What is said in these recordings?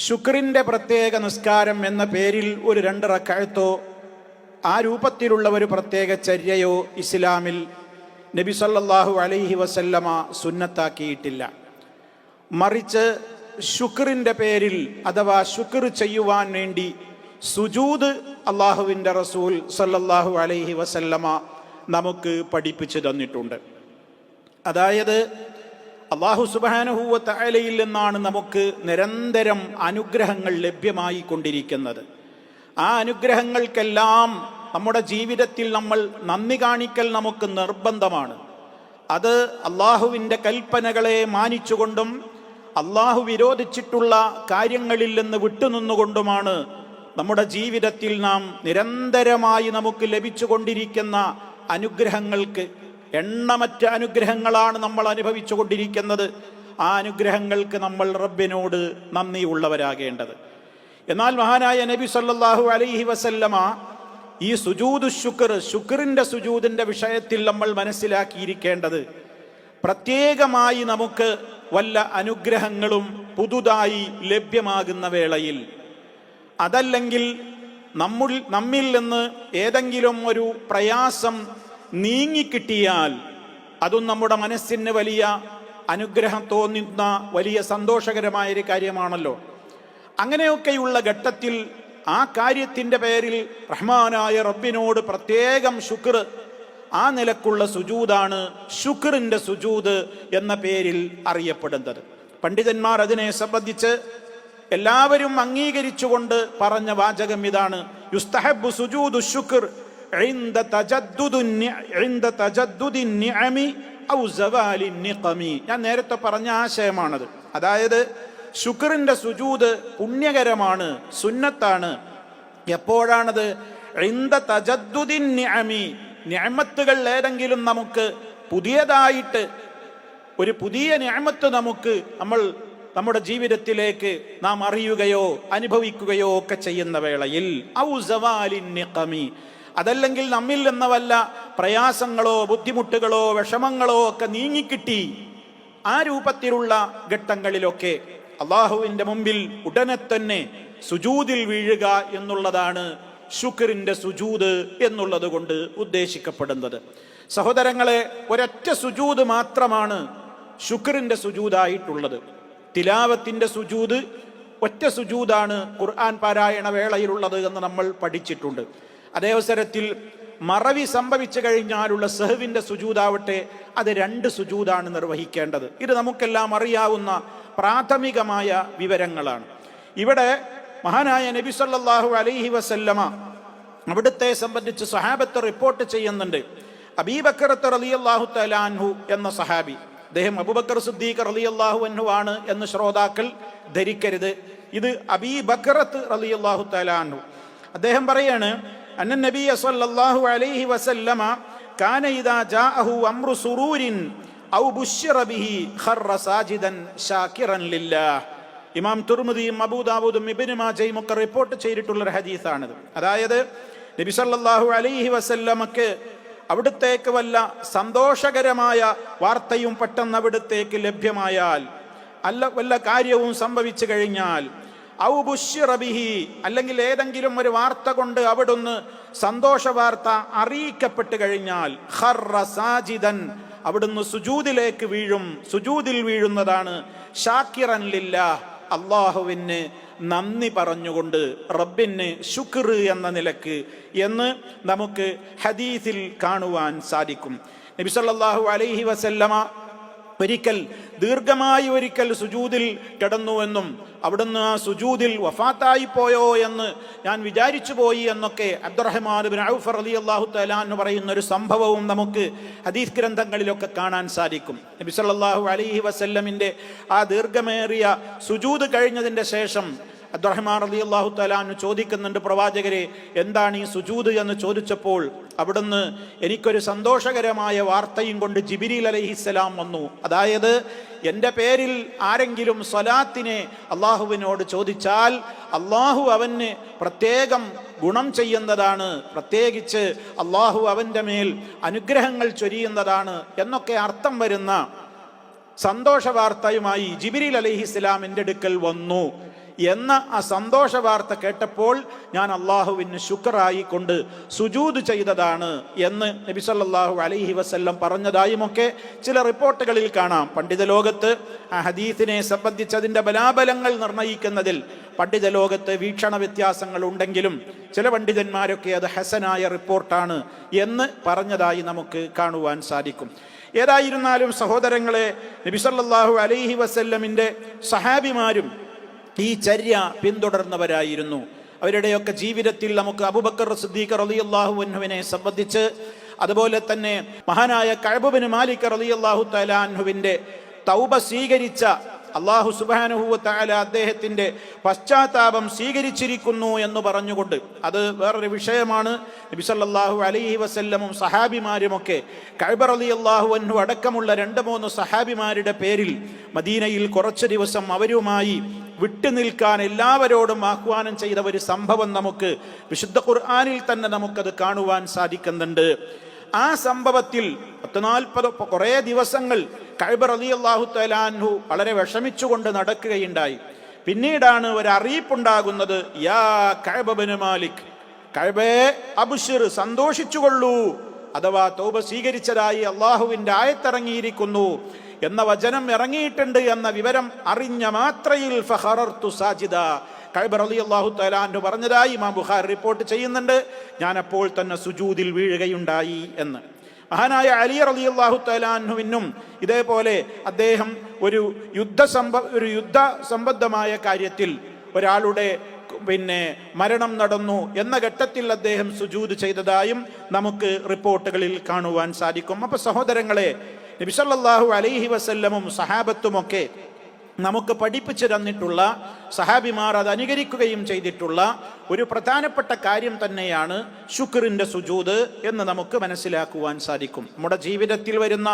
ശുക്രിൻ്റെ പ്രത്യേക നിസ്കാരം എന്ന പേരിൽ ഒരു 2 റക്അത്തോ ആ രൂപത്തിലുള്ള ഒരു പ്രത്യേക ചര്യയോ ഇസ്ലാമിൽ നബി സല്ലല്ലാഹു അലൈഹി വസല്ലമ സുന്നത്താക്കിയിട്ടില്ല. മറിച്ച് ശുക്രിൻ്റെ പേരിൽ അഥവാ ശുക്ർ ചെയ്യുവാൻ വേണ്ടി സുജൂദ് അള്ളാഹുവിൻ്റെ റസൂൽ സല്ലല്ലാഹു അലൈഹി വസല്ലമ നമുക്ക് പഠിപ്പിച്ചു തന്നിട്ടുണ്ട്. അതായത് അല്ലാഹു സുബ്ഹാനഹു വ തആലയിൽ നിന്നാണ് നമുക്ക് നിരന്തരം അനുഗ്രഹങ്ങൾ ലഭ്യമായി കൊണ്ടിരിക്കുന്നത്. ആ അനുഗ്രഹങ്ങൾക്കെല്ലാം നമ്മുടെ ജീവിതത്തിൽ നമ്മൾ നന്ദി കാണിക്കൽ നമുക്ക് നിർബന്ധമാണ്. അത് അള്ളാഹുവിൻ്റെ കൽപ്പനകളെ മാനിച്ചുകൊണ്ടും അള്ളാഹു വിരോധിച്ചിട്ടുള്ള കാര്യങ്ങളിൽ നിന്ന് വിട്ടുനിന്നുകൊണ്ടുമാണ് നമ്മുടെ ജീവിതത്തിൽ നാം നിരന്തരമായി നമുക്ക് ലഭിച്ചുകൊണ്ടിരിക്കുന്ന അനുഗ്രഹങ്ങൾക്ക് എണ്ണമറ്റ അനുഗ്രഹങ്ങളാണ് നമ്മൾ അനുഭവിച്ചു കൊണ്ടിരിക്കുന്നത്. ആ അനുഗ്രഹങ്ങൾക്ക് നമ്മൾ റബ്ബിനോട് നന്ദിയുള്ളവരാകേണ്ടത്. എന്നാൽ മഹാനായ നബി സല്ലല്ലാഹു അലൈഹി വസല്ലമ ഈ സുജൂദു ശുക്റിൻ്റെ സുജൂദിൻ്റെ വിഷയത്തിൽ നമ്മൾ മനസ്സിലാക്കിയിരിക്കേണ്ടത്, പ്രത്യേകമായി നമുക്ക് വല്ല അനുഗ്രഹങ്ങളും പുതുതായി ലഭ്യമാകുന്ന വേളയിൽ, അതല്ലെങ്കിൽ നമ്മിൽ നിന്ന് ഏതെങ്കിലും ഒരു പ്രയാസം നീങ്ങിക്കിട്ടിയാൽ അതും നമ്മുടെ മനസ്സിന് വലിയ അനുഗ്രഹം തോന്നുന്ന വലിയ സന്തോഷകരമായൊരു കാര്യമാണല്ലോ. അങ്ങനെയൊക്കെയുള്ള ഘട്ടത്തിൽ ആ കാര്യത്തിൻ്റെ പേരിൽ റഹ്മാനായ റബ്ബിനോട് പ്രത്യേകം ശുക്ർ, ആ നിലക്കുള്ള സുജൂദാണ് ശുക്റിൻ്റെ സുജൂദ് എന്ന പേരിൽ അറിയപ്പെടുന്നത്. പണ്ഡിതന്മാർ അതിനെ സംബന്ധിച്ച് എല്ലാവരും അംഗീകരിച്ചുകൊണ്ട് പറഞ്ഞ വാചകം ഇതാണ്: യുസ്തഹബ്ബു സുജൂദു ശുക്ർ ഇൻദ തജദ്ദുദി നിഅമി ഔ സവാലി നിഖമി. ഞാൻ നേരത്തെ പറഞ്ഞ ആശയമാണത്. അതായത് ശുക്റിൻ്റെ സുജൂദ് പുണ്യകരമാണ്, സുന്നത്താണ്. എപ്പോഴാണത്? ഇൻദ തജദ്ദുദി നിഅമി, നിഅമത്തുകൾ ഏതെങ്കിലും നമുക്ക് പുതിയതായിട്ട് ഒരു പുതിയ നിഅമത്ത് നമ്മുടെ ജീവിതത്തിലേക്ക് നാം അറിയുകയോ അനുഭവിക്കുകയോ ഒക്കെ ചെയ്യുന്ന വേളയിൽ, ഔ സവാലി നിഖമി, അതല്ലെങ്കിൽ നമ്മിൽ നിന്ന് വല്ല പ്രയാസങ്ങളോ ബുദ്ധിമുട്ടുകളോ വിഷമങ്ങളോ ഒക്കെ നീങ്ങിക്കിട്ടി, ആ രൂപത്തിലുള്ള ഘട്ടങ്ങളിലൊക്കെ അള്ളാഹുവിൻ്റെ മുമ്പിൽ ഉടനെ തന്നെ സുജൂദിൽ വീഴുക എന്നുള്ളതാണ് ശുക്റിൻ്റെ സുജൂദ് എന്നുള്ളത് കൊണ്ട് ഉദ്ദേശിക്കപ്പെടുന്നത്. സഹോദരങ്ങളെ, ഒരൊറ്റ സുജൂദ് മാത്രമാണ് ശുക്റിൻ്റെ സുജൂദായിട്ടുള്ളത്. തിലാവത്തിൻ്റെ സുജൂദ് ഒറ്റ സുജൂദാണ് ഖുർആൻ പാരായണ വേളയിലുള്ളത് എന്ന് നമ്മൾ പഠിച്ചിട്ടുണ്ട്. അതേ അവസരത്തിൽ മറവി സംഭവിച്ചു കഴിഞ്ഞാലുള്ള സഹവിൻ്റെ സുജൂദാവട്ടെ, അത് 2 സുജൂദാണ് നിർവഹിക്കേണ്ടത്. ഇത് നമുക്കെല്ലാം അറിയാവുന്ന പ്രാഥമികമായ വിവരങ്ങളാണ്. ഇവിടെ മഹാനായ നബി സല്ലല്ലാഹു അലൈഹി വസല്ലമ അവിടുത്തെ സംബന്ധിച്ച് സഹാബത്ത് റിപ്പോർട്ട് ചെയ്യുന്നുണ്ട്. അബീബക്കർ റളിയല്ലാഹു തആല അൻഹു എന്ന സഹാബി, അദ്ദേഹം അബൂബക്കർ സിദ്ദീഖ് റളിയല്ലാഹു അൻഹു ആണ് എന്ന് ശ്രോതാക്കൾ ധരിക്കരുത്. ഇത് അബീബക്കർ റളിയല്ലാഹു തആല അൻഹു. അദ്ദേഹം പറയാണ്, അന്ന നബിയ സല്ലല്ലാഹു അലൈഹി വസല്ലമ കാന ഇദാ ജാഅഹു അംറു സുറൂരിൻ ഔ ബുശ്ശിറ ബിഹി ഖറ സാജിദൻ ശാകിറൻ ലില്ലാഹ്. ഇമാം തുർമുദിയും അബൂ ദാവൂദും ഇബ്നു മാജയും ഒക്കെ റിപ്പോർട്ട് ചെയ്തിട്ടുള്ള ഒരു ഹദീസാണിത്. അതായത് നബി സല്ലല്ലാഹു അലൈഹി വസല്ലമക്ക് അവിടുത്തേക്ക് വല്ല സന്തോഷകരമായ വാർത്തയും പെട്ടെന്ന് അവിടുത്തേക്ക് ലഭ്യമായാൽ, വല്ല കാര്യവും സംഭവിച്ചു കഴിഞ്ഞാൽ, ഔ ബുശ്ശിറ ബിഹി, അല്ലെങ്കിൽ ഏതെങ്കിലും ഒരു വാർത്ത കൊണ്ട് അവിടുന്ന് സന്തോഷ വാർത്ത അറിയിക്കപ്പെട്ട് കഴിഞ്ഞാൽ, ഖറ സാജിദൻ, അവിടുന്ന് സുജൂദിലേക്ക് വീഴും, സുജൂദിൽ വീഴുന്നതാണ്. ഷാക്കിറൻ ലില്ലാഹ്, അള്ളാഹുവിന് നന്ദി പറഞ്ഞുകൊണ്ട്, റബ്ബിന് ശുക്ർ എന്ന നിലക്ക് എന്ന് നമുക്ക് ഹദീസിൽ കാണുവാൻ സാധിക്കും. നബി സല്ലല്ലാഹു അലൈഹി വസല്ലമ ദീർഘമായി സുജൂദിൽ കിടന്നുവെന്നും അവിടുന്ന് ആ സുജൂദിൽ വഫാത്തായി പോയോ എന്ന് ഞാൻ വിചാരിച്ചു പോയി എന്നൊക്കെ അബ്ദുറഹ്മാൻ ഇബ്നു ഔഫ് റളിയല്ലാഹു തആല എന്ന് പറയുന്ന ഒരു സംഭവവും നമുക്ക് ഹദീസ് ഗ്രന്ഥങ്ങളിലൊക്കെ കാണാൻ സാധിക്കും. നബി സല്ലല്ലാഹു അലൈഹി വസല്ലമിൻ്റെ ആ ദീർഘമേറിയ സുജൂദ് കഴിഞ്ഞതിൻ്റെ ശേഷം അബ്ദുറഹ്മാൻ റളിയല്ലാഹു തആല അൻഹു ചോദിക്കുന്നുണ്ട്, പ്രവാചകരെ, എന്താണ് ഈ സുജൂദ് എന്ന് ചോദിച്ചപ്പോൾ അവിടുന്ന് എനിക്കൊരു സന്തോഷകരമായ വാർത്തയും കൊണ്ട് ജിബ്രീൽ അലൈഹിസ്സലാം വന്നു. അതായത് എൻ്റെ പേരിൽ ആരെങ്കിലും സ്വലാത്തിനെ അള്ളാഹുവിനോട് ചോദിച്ചാൽ അള്ളാഹു അവന് പ്രത്യേകം ഗുണം ചെയ്യുന്നതാണ്, പ്രത്യേകിച്ച് അള്ളാഹു അവൻ്റെ മേൽ അനുഗ്രഹങ്ങൾ ചൊരിയുന്നതാണ് എന്നൊക്കെ അർത്ഥം വരുന്ന സന്തോഷ വാർത്തയുമായി ജിബ്രീൽ അലൈഹിസ്സലാം എൻ്റെ അടുക്കൽ വന്നു എന്ന ആ സന്തോഷ വാർത്ത കേട്ടപ്പോൾ ഞാൻ അള്ളാഹുവിന് ശുക്റായിക്കൊണ്ട് സുജൂദ് ചെയ്തതാണ് എന്ന് നബി സല്ലല്ലാഹു അലൈഹി വസല്ലം പറഞ്ഞതായുമൊക്കെ ചില റിപ്പോർട്ടുകളിൽ കാണാം. പണ്ഡിത ലോകത്ത് ആ ഹദീസിനെ സംബന്ധിച്ചതിൻ്റെ ബലാബലങ്ങൾ നിർണ്ണയിക്കുന്നതിൽ പണ്ഡിത ലോകത്ത് വീക്ഷണ വ്യത്യാസങ്ങൾ ഉണ്ടെങ്കിലും ചില പണ്ഡിതന്മാരൊക്കെ അത് ഹസനായ റിപ്പോർട്ടാണ് എന്ന് പറഞ്ഞതായി നമുക്ക് കാണുവാൻ സാധിക്കും. ഏതായിരുന്നാലും സഹോദരങ്ങളെ, നബി സല്ലല്ലാഹു അലൈഹി വസല്ലമിൻ്റെ സഹാബിമാരും ഈ ചര്യ പിന്തുടർന്നവരായിരുന്നു. അവരുടെയൊക്കെ ജീവിതത്തിൽ നമുക്ക് അബൂബക്കർ സിദ്ദീഖ് റളിയല്ലാഹു അൻഹുവിനെ സംബന്ധിച്ച്, അതുപോലെ തന്നെ മഹാനായ കഅബ് ബിൻ മാലിക് റളിയല്ലാഹു തആല അൻഹുവിൻ്റെ തൗബ സ്വീകരിച്ച അല്ലാഹു സുബ്ഹാനഹു വ തആല അദ്ദേഹത്തിൻ്റെ പശ്ചാത്താപം സ്വീകരിച്ചിരിക്കുന്നു എന്ന് പറഞ്ഞുകൊണ്ട്, അത് വേറൊരു വിഷയമാണ്. നബി സല്ലല്ലാഹു അലൈഹി വസല്ലമും സഹാബിമാരുമൊക്കെ കഅബ് റളിയല്ലാഹു അൻഹു അടക്കമുള്ള 2-3 സഹാബിമാരുടെ പേരിൽ മദീനയിൽ കുറച്ച് ദിവസം അവരുമായി വിട്ടുനിൽക്കാൻ എല്ലാവരോടും ആഹ്വാനം ചെയ്ത ഒരു സംഭവം നമുക്ക് വിശുദ്ധ ഖുർആനിൽ തന്നെ നമുക്കത് കാണുവാൻ സാധിക്കുന്നുണ്ട്. ആ സംഭവത്തിൽ 40 കുറേ ദിവസങ്ങൾ കഅബ് റളിയല്ലാഹു തആല അൻഹു വളരെ വിഷമിച്ചുകൊണ്ട് നടക്കുകയുണ്ടായി. പിന്നീടാണ് ഒരു അറിയിപ്പുണ്ടാകുന്നത്, യാ കഅബ് ബിൻ മാലിക്, കഅബേ അബ്ശിർ, സന്തോഷിച്ചുകൊള്ളൂ, അഥവാ തൗബ സ്വീകരിച്ചതായി അള്ളാഹുവിൻ്റെ ആയത്തിറങ്ങിയിരിക്കുന്നു എന്ന വചനം ഇറങ്ങിയിട്ടുണ്ട് എന്ന വിവരം അറിഞ്ഞ മാത്രയിൽ ഫഖറർതു സാജിദ, കഅബ് റളിയല്ലാഹു തആല അൻഹു പറഞ്ഞതായി ഇമാം ബുഖാരി റിപ്പോർട്ട് ചെയ്യുന്നുണ്ട്, ഞാൻ അപ്പോൾ തന്നെ സുജൂദിൽ വീഴുകയുണ്ടായി എന്ന്. മഹാനായ അലി റളിയല്ലാഹു തആല അൻഹുവിനും ഇതേപോലെ അദ്ദേഹം ഒരു യുദ്ധ സംബന്ധമായ കാര്യത്തിൽ ഒരാളുടെ മരണം നടന്നു എന്ന ഘട്ടത്തിൽ അദ്ദേഹം സുജൂദ് ചെയ്തതായും നമുക്ക് റിപ്പോർട്ടുകളിൽ കാണുവാൻ സാധിക്കും. അപ്പോൾ സഹോദരങ്ങളെ, നബി സല്ലല്ലാഹു അലൈഹി വസല്ലമും സഹാബത്തുമൊക്കെ നമുക്ക് പഠിപ്പിച്ചു തന്നിട്ടുള്ള, സഹാബിമാർ അത് അനുകരിക്കുകയും ചെയ്തിട്ടുള്ള ഒരു പ്രധാനപ്പെട്ട കാര്യം തന്നെയാണ് ശുക്റിൻ്റെ സുജൂദ് എന്ന് നമുക്ക് മനസ്സിലാക്കുവാൻ സാധിക്കും. നമ്മുടെ ജീവിതത്തിൽ വരുന്ന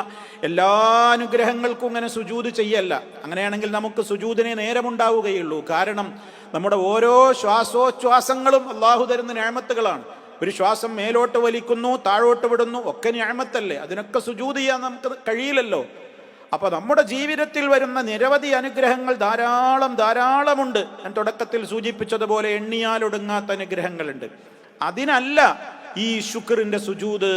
എല്ലാ അനുഗ്രഹങ്ങൾക്കും ഇങ്ങനെ സുജൂദ് ചെയ്യല്ല. അങ്ങനെയാണെങ്കിൽ നമുക്ക് സുജൂദിനെ നേരമുണ്ടാവുകയുള്ളൂ. കാരണം നമ്മുടെ ഓരോ ശ്വാസോച്ഛ്വാസങ്ങളും അള്ളാഹു തരുന്ന നിഅമത്തുകളാണ്. ഒരു ശ്വാസം മേലോട്ട് വലിക്കുന്നു, താഴോട്ട് വിടുന്നു, ഒക്കെ നിഅമത്തല്ലേ. അതിനൊക്കെ സുജൂദ് ചെയ്യാൻ നമുക്ക് കഴിയില്ലല്ലോ. അപ്പോൾ നമ്മുടെ ജീവിതത്തിൽ വരുന്ന നിരവധി അനുഗ്രഹങ്ങൾ ധാരാളമുണ്ട്. ഞാൻ തുടക്കത്തിൽ സൂചിപ്പിച്ചതുപോലെ എണ്ണിയാലൊടുങ്ങാത്ത അനുഗ്രഹങ്ങളുണ്ട്. അതിനല്ല ഈ ശുക്റിൻ്റെ സുജൂദ്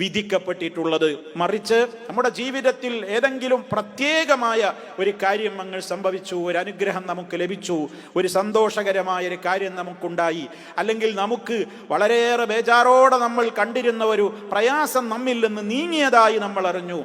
വിധിക്കപ്പെട്ടിട്ടുള്ളത്. മറിച്ച് നമ്മുടെ ജീവിതത്തിൽ ഏതെങ്കിലും പ്രത്യേകമായ ഒരു കാര്യം അങ്ങ് സംഭവിച്ചു, ഒരു അനുഗ്രഹം നമുക്ക് ലഭിച്ചു, ഒരു സന്തോഷകരമായ ഒരു കാര്യം നമുക്കുണ്ടായി, അല്ലെങ്കിൽ നമുക്ക് വളരെയേറെ ബേജാറോടെ നമ്മൾ കണ്ടിരുന്ന ഒരു പ്രയാസം നമ്മിൽ നിന്ന് നീങ്ങിയതായി നമ്മൾ അറിഞ്ഞു,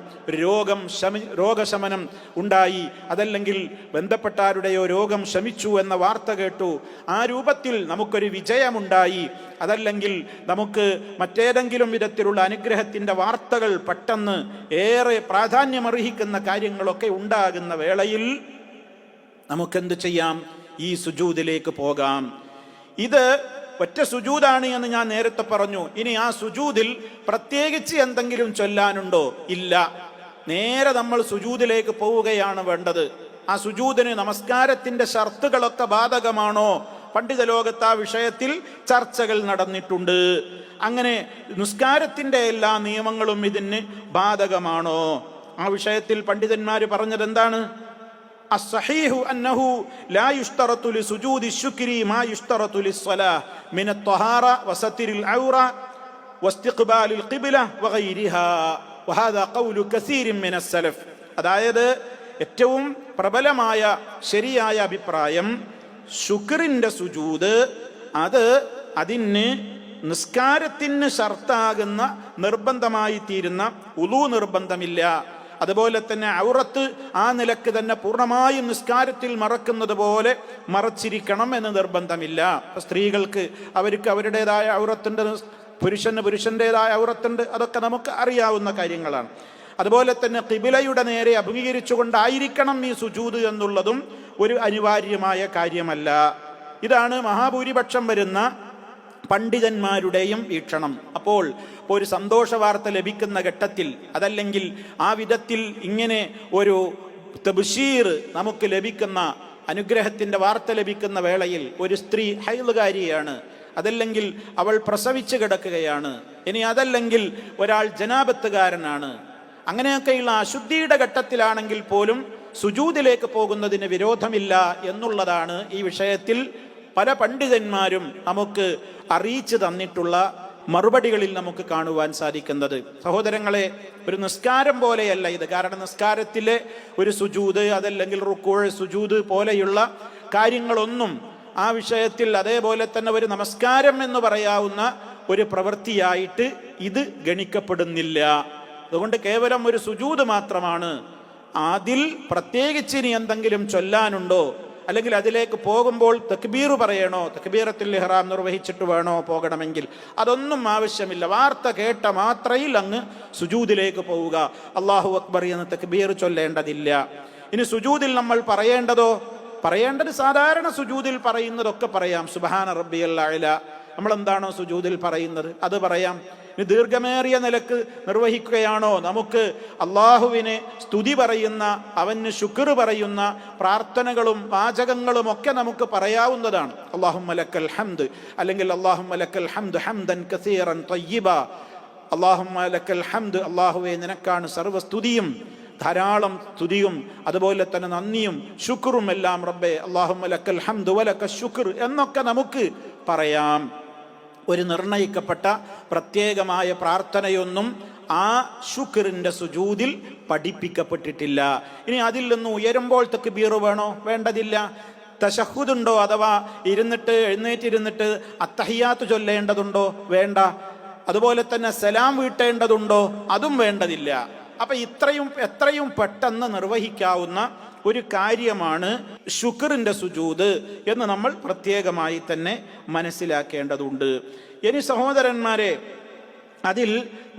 രോഗശമനം ഉണ്ടായി, അതല്ലെങ്കിൽ ബന്ധപ്പെട്ടാരുടെയോ രോഗം ശമിച്ചു എന്ന വാർത്ത കേട്ടു, ആ രൂപത്തിൽ നമുക്കൊരു വിജയമുണ്ടായി, അതല്ലെങ്കിൽ നമുക്ക് മറ്റേതെങ്കിലും വിധത്തിലുള്ള അനുഗ്രഹത്തിൻ്റെ വാർത്തകൾ പെട്ടെന്ന് ഏറെ പ്രാധാന്യമർഹിക്കുന്ന കാര്യങ്ങളൊക്കെ ഉണ്ടാകുന്ന വേളയിൽ നമുക്കെന്ത് ചെയ്യാം? ഈ സുജൂദിലേക്ക് പോകാം. ഇത് ഒറ്റ സുജൂദാണ് എന്ന് ഞാൻ നേരത്തെ പറഞ്ഞു. ഇനി ആ സുജൂദിൽ പ്രത്യേകിച്ച് എന്തെങ്കിലും ചൊല്ലാനുണ്ടോ? ഇല്ല. നേരെ നമ്മൾ സുജൂദിലേക്ക് പോവുകയാണ് വേണ്ടത്. ആ സുജൂദിന് നമസ്കാരത്തിൻ്റെ ഷർത്തുകളൊക്കെ ബാധകമാണോ? പണ്ഡിത ലോകത്ത് ആ വിഷയത്തിൽ ചർച്ചകൾ നടന്നിട്ടുണ്ട്. അങ്ങനെ നിസ്കാരത്തിൻ്റെ എല്ലാ നിയമങ്ങളും ഇതിന് ബാധകമാണോ? ആ വിഷയത്തിൽ പണ്ഡിതന്മാർ പറഞ്ഞത് എന്താണ്? അസ്സഹീഹു അന്നഹു ലാ യുശ്തറതു ലിസുജൂദി ശുക്രി മാ യുശ്തറതു ലിസ്സലാഹ് മിന ത്വഹാറ വസതിരിൽ ഔറ വസ്തിഖ്ബാലിൽ ഖിബ്ല വഗൈരിഹാ വഹാദാ ഖൗലു കസീരിൻ മിനസ് സലഫ്. അതായത് ഏറ്റവും പ്രബലമായ ശരിയായ അഭിപ്രായം, ശുക്റിൻ്റെ സുജൂദ് അതിന് നിസ്കാരത്തിന് ഷർത്താകുന്ന നിർബന്ധമായി തീരുന്ന ഉളൂ നിർബന്ധമില്ല. അതുപോലെ തന്നെ ഔറത്ത് ആ നിലക്ക് തന്നെ പൂർണ്ണമായും നിസ്കാരത്തിൽ മറക്കുന്നത് പോലെ മറച്ചിരിക്കണം എന്ന് നിർബന്ധമില്ല. സ്ത്രീകൾക്ക് അവർക്ക് അവരുടേതായ ഔറത്തുണ്ട്, പുരുഷൻ്റെതായ ഔറത്തുണ്ട്. അതൊക്കെ നമുക്ക് അറിയാവുന്ന കാര്യങ്ങളാണ്. അതുപോലെ തന്നെ ഖിബിലയുടെ നേരെ അഭിമുഖീകരിച്ചുകൊണ്ടായിരിക്കണം ഈ സുജൂദ് എന്നുള്ളതും ഒരു അനിവാര്യമായ കാര്യമല്ല. ഇതാണ് മഹാഭൂരിപക്ഷം വരുന്ന പണ്ഡിതന്മാരുടെയും വീക്ഷണം. അപ്പോൾ ഒരു സന്തോഷ വാർത്ത ലഭിക്കുന്ന ഘട്ടത്തിൽ, അതല്ലെങ്കിൽ ആ വിധത്തിൽ ഇങ്ങനെ ഒരു തബ്ശീർ നമുക്ക് ലഭിക്കുന്ന, അനുഗ്രഹത്തിൻ്റെ വാർത്ത ലഭിക്കുന്ന വേളയിൽ ഒരു സ്ത്രീ ഹൈളുകാരിയാണ്, അതല്ലെങ്കിൽ അവൾ പ്രസവിച്ച് കിടക്കുകയാണ്, ഇനി അതല്ലെങ്കിൽ ഒരാൾ ജനാബത്തുകാരനാണ്, അങ്ങനെയൊക്കെയുള്ള അശുദ്ധിയുടെ ഘട്ടത്തിലാണെങ്കിൽ പോലും സുജൂദിലേക്ക് പോകുന്നതിന് വിരോധമില്ല എന്നുള്ളതാണ് ഈ വിഷയത്തിൽ പല പണ്ഡിതന്മാരും നമുക്ക് അറിയിച്ചു തന്നിട്ടുള്ള മറുപടികളിൽ നമുക്ക് കാണുവാൻ സാധിക്കുന്നത്. സഹോദരങ്ങളെ, ഒരു നിസ്കാരം പോലെയല്ല ഇത്. കാരണം നിസ്കാരത്തിലെ ഒരു സുജൂദ്, അതല്ലെങ്കിൽ റുക്കൂഅ്, സുജൂദ് പോലെയുള്ള കാര്യങ്ങളൊന്നും ആ വിഷയത്തിൽ, അതേപോലെ തന്നെ ഒരു നമസ്കാരം എന്ന് പറയാവുന്ന ഒരു പ്രവൃത്തിയായിട്ട് ഇത് ഗണിക്കപ്പെടുന്നില്ല. അതുകൊണ്ട് കേവലം ഒരു സുജൂദ് മാത്രമാണ്. അതിൽ പ്രത്യേകിച്ച് ഇനി എന്തെങ്കിലും ചൊല്ലാനുണ്ടോ, അല്ലെങ്കിൽ അതിലേക്ക് പോകുമ്പോൾ തക്ബീർ പറയണോ, തക്ബീറത്തുൽ ഇഹ്റാം നിർവഹിച്ചിട്ട് വേണോ പോകണമെങ്കിൽ, അതൊന്നും ആവശ്യമില്ല. വാർത്ത കേട്ട മാത്രയിൽ അങ്ങ് സുജൂദിലേക്ക് പോവുക. അല്ലാഹു അക്ബർ എന്ന് തക്ബീർ ചൊല്ലേണ്ടതില്ല. ഇനി സുജൂദിൽ നമ്മൾ പറയേണ്ടത് സാധാരണ സുജൂദിൽ പറയുന്നതൊക്കെ പറയാം. സുബ്ഹാന റബ്ബിയൽ അഅല, നമ്മൾ എന്താണോ സുജൂദിൽ പറയുന്നത് അത് പറയാം. ഇനി ദീർഘമേറിയ നിലക്ക് നിർവഹിക്കുകയാണോ, നമുക്ക് അള്ളാഹുവിനെ സ്തുതി പറയുന്ന, അവന് ശുക്ർ പറയുന്ന പ്രാർത്ഥനകളും വാചകങ്ങളും ഒക്കെ നമുക്ക് പറയാവുന്നതാണ്. അല്ലാഹുമ്മ ലക്കൽ ഹംദ്, അല്ലെങ്കിൽ അല്ലാഹുമ്മ ലക്കൽ ഹംദ് ഹംദൻ കസീറൻ ത്വയ്യിബ, അല്ലാഹുമ്മ ലക്കൽ ഹംദ്, അള്ളാഹുവേ നിനക്കാണ് സർവ്വസ്തുതിയും, ധാരാളം സ്തുതിയും അതുപോലെ തന്നെ നന്ദിയും ശുക്റും എല്ലാം റബ്ബേ, അല്ലാഹുമ്മ ലക്കൽ ഹംദ് വലക ശുക്ർ എന്നൊക്കെ നമുക്ക് പറയാം. ഒരു നിർണയിക്കപ്പെട്ട പ്രത്യേകമായ പ്രാർത്ഥനയൊന്നും ആ ശുക്റിന്റെ സുജൂദിൽ പഠിപ്പിക്കപ്പെട്ടിട്ടില്ല. ഇനി അതിൽ നിന്ന് ഉയരുമ്പോൾ തക്ബീർ വേണോ? വേണ്ടതില്ല. തശഹുദുണ്ടോ, അഥവാ എഴുന്നേറ്റിരുന്നിട്ട് അത്തഹിയാത്ത് ചൊല്ലേണ്ടതുണ്ടോ? വേണ്ട. അതുപോലെ തന്നെ സലാം വീട്ടേണ്ടതുണ്ടോ? അതും വേണ്ടതില്ല. അപ്പൊ എത്രയും പെട്ടെന്ന് നിർവഹിക്കാവുന്ന ഒരു കാര്യമാണ് ശുക്റിന്റെ സുജൂദ് എന്ന് നമ്മൾ പ്രത്യേകമായി തന്നെ മനസ്സിലാക്കേണ്ടതുണ്ട്. ഇനി സഹോദരന്മാരെ, അതിൽ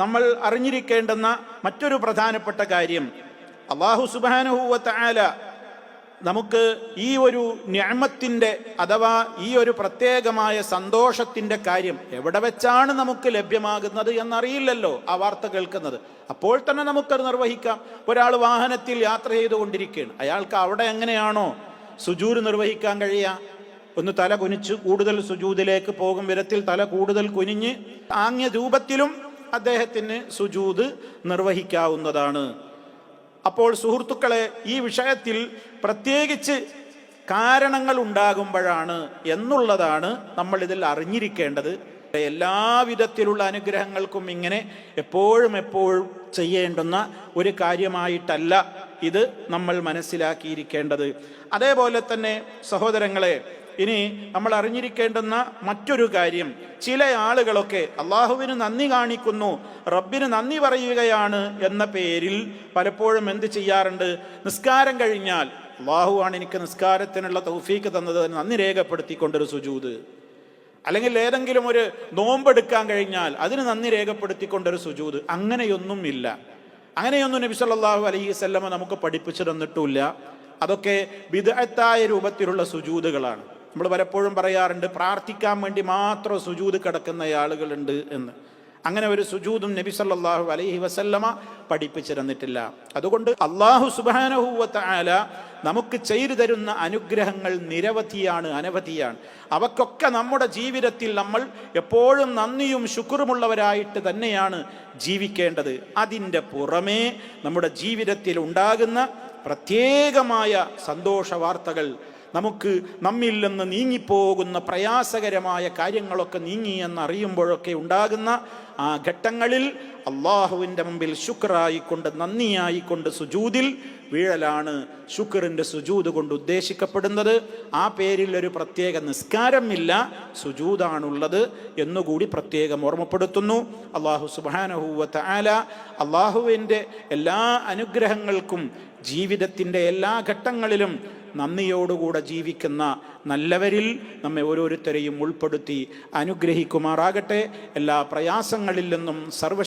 നമ്മൾ അറിഞ്ഞിരിക്കേണ്ടുന്ന മറ്റൊരു പ്രധാനപ്പെട്ട കാര്യം, അല്ലാഹു സുബ്ഹാനഹു വ തആല നമുക്ക് ഈ ഒരു നിഅമത്തിന്റെ, അഥവാ ഈ ഒരു പ്രത്യേകമായ സന്തോഷത്തിന്റെ കാര്യം എവിടെ വെച്ചാണ് നമുക്ക് ലഭ്യമാകുന്നത് എന്നറിയില്ലല്ലോ. ആ വാർത്ത കേൾക്കുന്നത് അപ്പോൾ തന്നെ നമുക്കത് നിർവഹിക്കാം. ഒരാൾ വാഹനത്തിൽ യാത്ര ചെയ്തുകൊണ്ടിരിക്കുകയാണ്, അയാൾക്ക് അവിടെ എങ്ങനെയാണോ സുജൂദ് നിർവഹിക്കാൻ കഴിയുക, ഒന്ന് തല കുനിച്ച് കൂടുതൽ സുജൂദിലേക്ക് പോകും വിധത്തിൽ തല കൂടുതൽ കുനിഞ്ഞ് ആംഗ്യ രൂപത്തിലും അദ്ദേഹത്തിന് സുജൂദ് നിർവഹിക്കാവുന്നതാണ്. അപ്പോൾ സുഹൃത്തുക്കളെ, ഈ വിഷയത്തിൽ പ്രത്യേകിച്ച് കാരണങ്ങൾ ഉണ്ടാകുമ്പോഴാണ് എന്നുള്ളതാണ് നമ്മൾ ഇതിൽ അറിഞ്ഞിരിക്കേണ്ടത്. എല്ലാവിധത്തിലുള്ള അനുഗ്രഹങ്ങൾക്കും ഇങ്ങനെ എപ്പോഴും ചെയ്യേണ്ടുന്ന ഒരു കാര്യമായിട്ടല്ല ഇത് നമ്മൾ മനസ്സിലാക്കിയിരിക്കേണ്ടത്. അതേപോലെ തന്നെ സഹോദരങ്ങളെ, ഇനി നമ്മൾ അറിഞ്ഞിരിക്കേണ്ടുന്ന മറ്റൊരു കാര്യം, ചില ആളുകളൊക്കെ അള്ളാഹുവിന് നന്ദി കാണിക്കുന്നു, റബ്ബിന് നന്ദി പറയുകയാണ് എന്ന പേരിൽ പലപ്പോഴും എന്ത് ചെയ്യാറുണ്ട്, നിസ്കാരം കഴിഞ്ഞാൽ അള്ളാഹുവാണ് എനിക്ക് നിസ്കാരത്തിനുള്ള തൗഫീക്ക് തന്നത്, നന്ദി രേഖപ്പെടുത്തിക്കൊണ്ടൊരു സുജൂദ്, അല്ലെങ്കിൽ ഏതെങ്കിലും ഒരു നോമ്പെടുക്കാൻ കഴിഞ്ഞാൽ അതിന് നന്ദി രേഖപ്പെടുത്തിക്കൊണ്ടൊരു സുജൂദ്. അങ്ങനെയൊന്നും ഇല്ല. അങ്ങനെയൊന്നും നബി സല്ലല്ലാഹു അലൈഹി വസല്ലമ നമുക്ക് പഠിപ്പിച്ചു തന്നിട്ടുമില്ല. അതൊക്കെ ബിദ്അത്തായ രൂപത്തിലുള്ള സുജൂദുകളാണ്. നമ്മൾ പലപ്പോഴും പറയാറുണ്ട്, പ്രാർത്ഥിക്കാൻ വേണ്ടി മാത്രം സുജൂദ് കിടക്കുന്ന ആളുകളുണ്ട് എന്ന്. അങ്ങനെ ഒരു സുജൂദും നബി സല്ലല്ലാഹു അലൈഹി വസല്ലമ പഠിപ്പിച്ചു തന്നിട്ടില്ല. അതുകൊണ്ട് അല്ലാഹു സുബ്ഹാനഹു വ തആല നമുക്ക് ചെയ്തു തരുന്ന അനുഗ്രഹങ്ങൾ നിരവധിയാണ്, അനവധിയാണ്. അവക്കൊക്കെ നമ്മുടെ ജീവിതത്തിൽ നമ്മൾ എപ്പോഴും നന്ദിയും ശുക്റുമുള്ളവരായിട്ട് തന്നെയാണ് ജീവിക്കേണ്ടത്. അതിൻ്റെ പുറമേ നമ്മുടെ ജീവിതത്തിൽ ഉണ്ടാകുന്ന പ്രത്യേകമായ സന്തോഷ വാർത്തകൾ, നമുക്ക് നമ്മിൽ നിന്ന് നീങ്ങിപ്പോകുന്ന പ്രയാസകരമായ കാര്യങ്ങളൊക്കെ നീങ്ങി എന്നറിയുമ്പോഴൊക്കെ ഉണ്ടാകുന്ന ആ ഘട്ടങ്ങളിൽ അള്ളാഹുവിൻ്റെ മുമ്പിൽ ശുക്റായിക്കൊണ്ട്, നന്ദിയായിക്കൊണ്ട് സുജൂദിൽ വീഴലാണ് ശുക്റിൻ്റെ സുജൂദ് കൊണ്ട് ഉദ്ദേശിക്കപ്പെടുന്നത്. ആ പേരിൽ ഒരു പ്രത്യേക നിസ്കാരമില്ല, സുജൂദാണുള്ളത് എന്നുകൂടി പ്രത്യേകം ഓർമ്മപ്പെടുത്തുന്നു. അള്ളാഹു സുബ്ഹാനഹു വ തആല അള്ളാഹുവിൻ്റെ എല്ലാ അനുഗ്രഹങ്ങൾക്കും ജീവിതത്തിൻ്റെ എല്ലാ ഘട്ടങ്ങളിലും നന്ദിയോടുകൂടെ ജീവിക്കുന്ന നല്ലവരിൽ നമ്മെ ഓരോരുത്തരെയും ഉൾപ്പെടുത്തി അനുഗ്രഹിക്കുമാറാകട്ടെ. എല്ലാ പ്രയാസങ്ങളിൽ നിന്നും സർവ